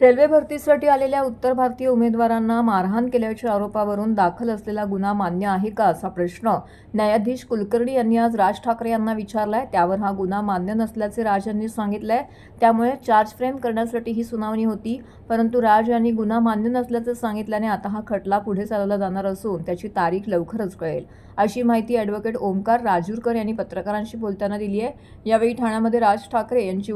Railway भरतीसाठी आलेल्या उत्तर भारतीय उमेदवारांना मारहाण केल्याच्या आरोपावरून दाखल असलेला गुन्हा मान्य आहे का असा प्रश्न न्यायाधीश कुलकर्णी यांनी आज राज ठाकरे यांना विचारलाय। त्यावर हा गुन्हा मान्य नसल्याचे राज यांनी सांगितलंय। त्यामुळे चार्ज फ्रेम करण्यासाठी ही सुनावणी होती, परंतु राज यांनी गुन्हा मान्य नसल्याचे सांगितल्याने आता हा खटला पुढे चालवला जाणार असून त्याची तारीख लवकरच कळेल, अशी माहिती ॲडव्होकेट ओमकार राजूरकर यांनी पत्रकारांशी बोलताना दिली आहे। यावेळी ठाण्यामध्ये राज ठाकरे यांची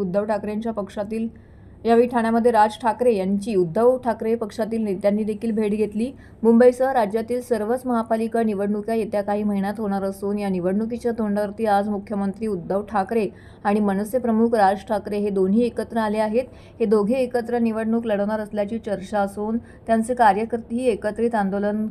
उद्धव ठाकरे पक्षातील नेत्यांनी देखील भेट घेतली। मुंबईसह राज्यातील सर्वच महापालिका निवडणुका येत्या काही महिन्यात होणार असून या निवडणुकीच्या तोंडावरती आज मुख्यमंत्री उद्धव ठाकरे आणि मनसे प्रमुख राज ठाकरे हे दोन्ही एकत्र आले आहेत। हे दोघे एकत्र निवडणूक लढवणार असल्याची चर्चा असून त्यांचे कार्यकर्तेही एकत्रित आंदोलन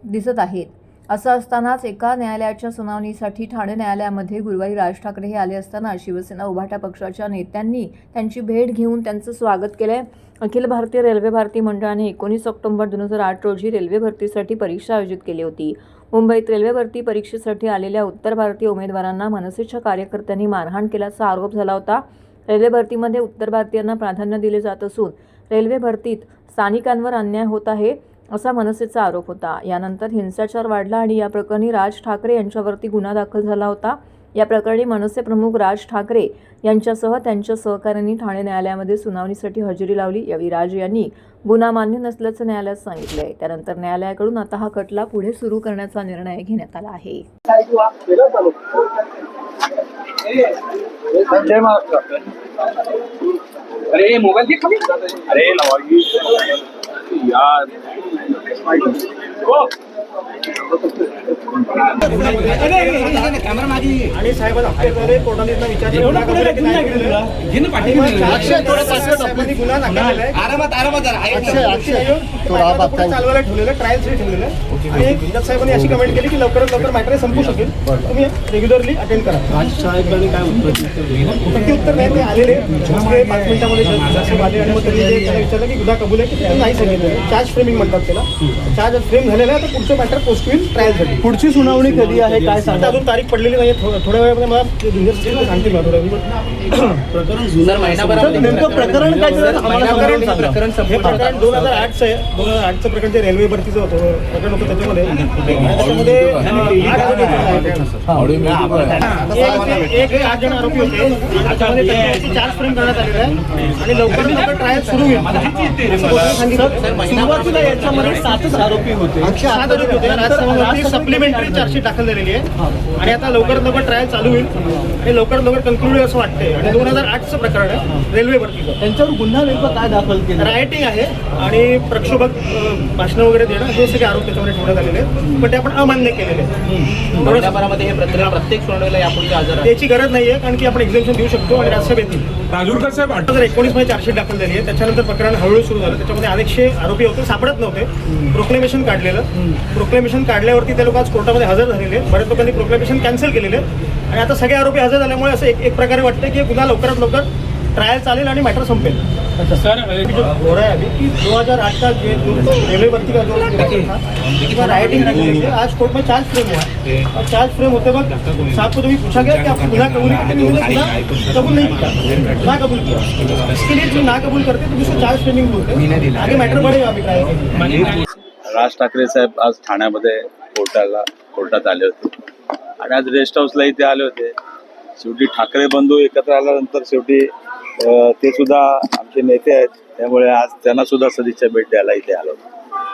दिसत आहेत। असं असतानाच एका न्यायालयाच्या सुनावणीसाठी ठाणे न्यायालयामध्ये गुरुवारी राज ठाकरे हे आले असताना शिवसेना उभाटा पक्षाच्या नेत्यांनी त्यांची भेट घेऊन त्यांचं स्वागत केलंय। अखिल भारतीय रेल्वे भरती मंडळाने 19 ऑक्टोबर 2008 रोजी रेल्वे भरतीसाठी परीक्षा आयोजित केली होती। मुंबईत रेल्वे भरती परीक्षेसाठी आलेल्या उत्तर भारतीय उमेदवारांना मनसेच्या कार्यकर्त्यांनी मारहाण केल्याचा आरोप झाला होता। रेल्वे भरतीमध्ये उत्तर भारतीयांना प्राधान्य दिले जात असून रेल्वे भरतीत स्थानिकांवर अन्याय होत आहे असा मनसेचा आरोप होता। यानंतर हिंसाचार वाढला आणि या प्रकरणी राज ठाकरे यांच्यावरती गुन्हा दाखल झाला होता। या प्रकरणी मनसे प्रमुख राज ठाकरे यांच्यासह त्यांच्या सहकाऱ्यांनी ठाणे न्यायालयामध्ये सुनावणीसाठी हजेरी लावली। यावेळी राज यांनी गुन्हा मान्य नसल्याचं न्यायालयात सांगितलंय। त्यानंतर न्यायालयाकडून आता हा खटला पुढे सुरू करण्याचा निर्णय घेण्यात आला आहे। अरे मोबाइल देख अरे लवागी यार कॅमेरा माझी आणि साहेबांना हप्तेद्वारे कोर्टाने विचारलं आरामात चालवायला ठेवलेलं ट्रायल ठेवलेलं आणि जज साहेबांनी अशी कमेंट केली की लवकरात लवकर मॅटर संपू शकेल, तुम्ही रेग्युलरली अटेंड करा। साहेबांनी काय उत्तर नाही ते आलेले 5 मिनिटांमध्ये साहेब आले आणि मग त्यांनी त्याला विचारलं की गुन्हा कबूल आहे की त्यांनी नाही सांगितलं। चार्ज फ्रेमिंग म्हणतात त्याला, चार्ज फ्रेम झालेला आहे तर पुढचं मॅटर पोस्ट होईल ट्रायलसाठी। पुढची सुनावणी कधी आहे काय सांगता? अजून तारीख पडलेली नाही, थोड्या वेळामध्ये मला ज्युनियर सांगतील मला थोड्या प्रकरण नेमकं प्रकरण काय प्रकरण 2008चं आहे। 2008चं प्रकरण जे रेल्वे भरतीचं होतं प्रकरण होतं त्याच्यामध्ये एक 8 जण आरोपी होते। त्याच्यामध्ये चार्ज फ्रेम करण्यात आलेला आहे आणि लवकर लवकर ट्रायल सुरू होईल। सुरुवातीला याच्यामध्ये 7 आरोपी होते, 7 आरोपी होते। सप्लिमेंटरी चार्जशीट दाखल झालेली आहे आणि आता लवकरात लवकर ट्रायल चालू होईल आणि लवकरात लवकर कन्क्लूड असं वाटतंय। आणि 2008चं प्रकरण आहे रेल्वे भरतीचं, त्यांच्यावर गुन्हा नेमकं काय दाखल केलं? रायटिंग आहे आणि प्रक्षोभक भाषणं वगैरे देणं हे सगळे आरोप त्याच्यामध्ये ठेवण्यात आलेले आहेत, पण ते आपण अमान्य केलेले आहेत। महिन्याभरामध्ये हे प्रकरण प्रत्येक सुनावणीला यापुढे हजर त्याची गरज नाही आहे, कारण की आपण एक्झामिशन देऊ शकतो आणि राज्यसभेतील राजूरकर साहेब 2019 मध्ये चार्जशीट दाखल झाली आहे। त्याच्यानंतर प्रकरण हळूहळू सुरू झालं, त्याच्यामध्ये अनेकशे आरोपी होते, सापडत नव्हते। प्रोक्लेमेशन काढलेलं, प्रोक्लेमेशन काढल्यावरती ते लोक आज कोर्टामध्ये हजर झालेले, बऱ्याच लोकांनी प्रोक्लेमेशन कॅन्सल केलेले आणि आता सगळे आरोपी हजर झाल्यामुळे असं एक प्रकारे वाटतं की गुन्हा लवकरात लवकर ट्रायल चालेल आणि मॅटर संपेल। सर जो हो रहा है अभी कि 2008 का जो रेलवे भर्ती का जो राइटिंग रखी है आज कोर्ट में चार्ज फ्रेम हुआ है और चार्ज फ्रेम होते वक्त साहब को तो भी पूछा गया कि आपको गुनाह कबूल किया, उन्होंने गुनाह कबूल नहीं किया, ना कबूल किया। इसके लिए जो ना कबूल करते तो उसको चार्ज फ्रेमिंग बोलते, आगे मॅटर बढ़ेगा अभी ट्रायल। राज ठाकरे साहेब आज ठाण्यामध्ये कोर्टात आले होते आणि आज रेस्ट हाऊसला इथे आले होते। शेवटी ठाकरे बंधू एकत्र आल्यानंतर शेवटी ते सुद्धा आमचे नेते आहेत, त्यामुळे आज त्यांना सुद्धा सदिच्छा भेट द्यायला इथे आलो।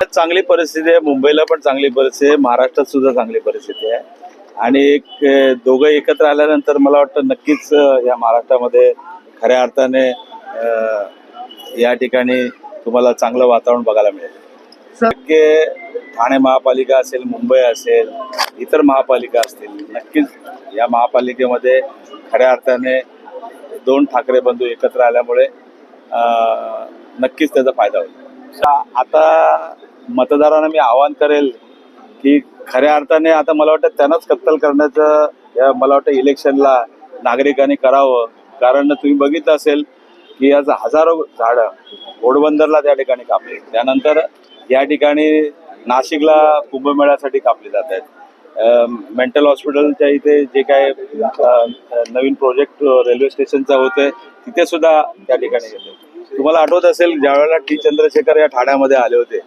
चांगली परिस्थिती आहे, मुंबईला पण चांगली परिस्थिती आहे, महाराष्ट्रात सुद्धा चांगली परिस्थिती आहे आणि दोघं एकत्र आल्यानंतर मला वाटतं नक्कीच या महाराष्ट्रामध्ये खऱ्या अर्थाने या ठिकाणी तुम्हाला चांगलं वातावरण बघायला मिळेल। ठाणे महापालिका असेल, मुंबई असेल, इतर महापालिका असतील, नक्कीच या महापालिकेमध्ये खऱ्या अर्थाने 2 ठाकरे बंधू एकत्र आल्यामुळे नक्कीच त्याचा फायदा होईल। आता मतदारांना मी आवाहन करेल की खऱ्या अर्थाने आता मला वाटतं त्यांनाच कत्तल करण्याचं मला वाटतं इलेक्शनला नागरिकांनी करावं, कारण तुम्ही बघितलं असेल की आज हजारो झाडं घोडबंदरला त्या ठिकाणी कापली, त्यानंतर या ठिकाणी नाशिकला कुंभमेळ्यासाठी कापली जात आहेत। मेंटल हॉस्पिटलच्या इथे जे काय नवीन प्रोजेक्ट रेल्वे स्टेशनचा होतोय तिथे सुद्धा त्या ठिकाणी गेले। तुम्हाला आठवत असेल ज्यावेळेला टी चंद्रशेखर या ठाण्यामध्ये आले होते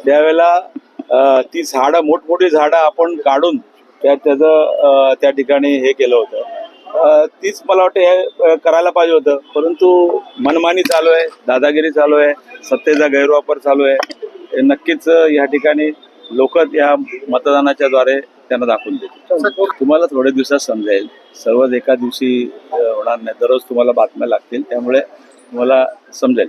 त्यावेळेला ती झाडं मोठमोठी झाडं आपण काढून त्याचं त्या ठिकाणी हे केलं होतं. तीच मला वाटतं हे करायला पाहिजे होतं, परंतु मनमानी चालू आहे, दादागिरी चालू आहे, सत्तेचा गैरवापर चालू आहे. हे नक्कीच या ठिकाणी लोक या मतदानाच्या द्वारे त्यांना दाखवून देतील. तुम्हाला थोड्या दिवसात समजेल, सर्वच एका दिवशी होणार नाही, दररोज तुम्हाला बातम्या लागतील, त्यामुळे तुम्हाला समजेल.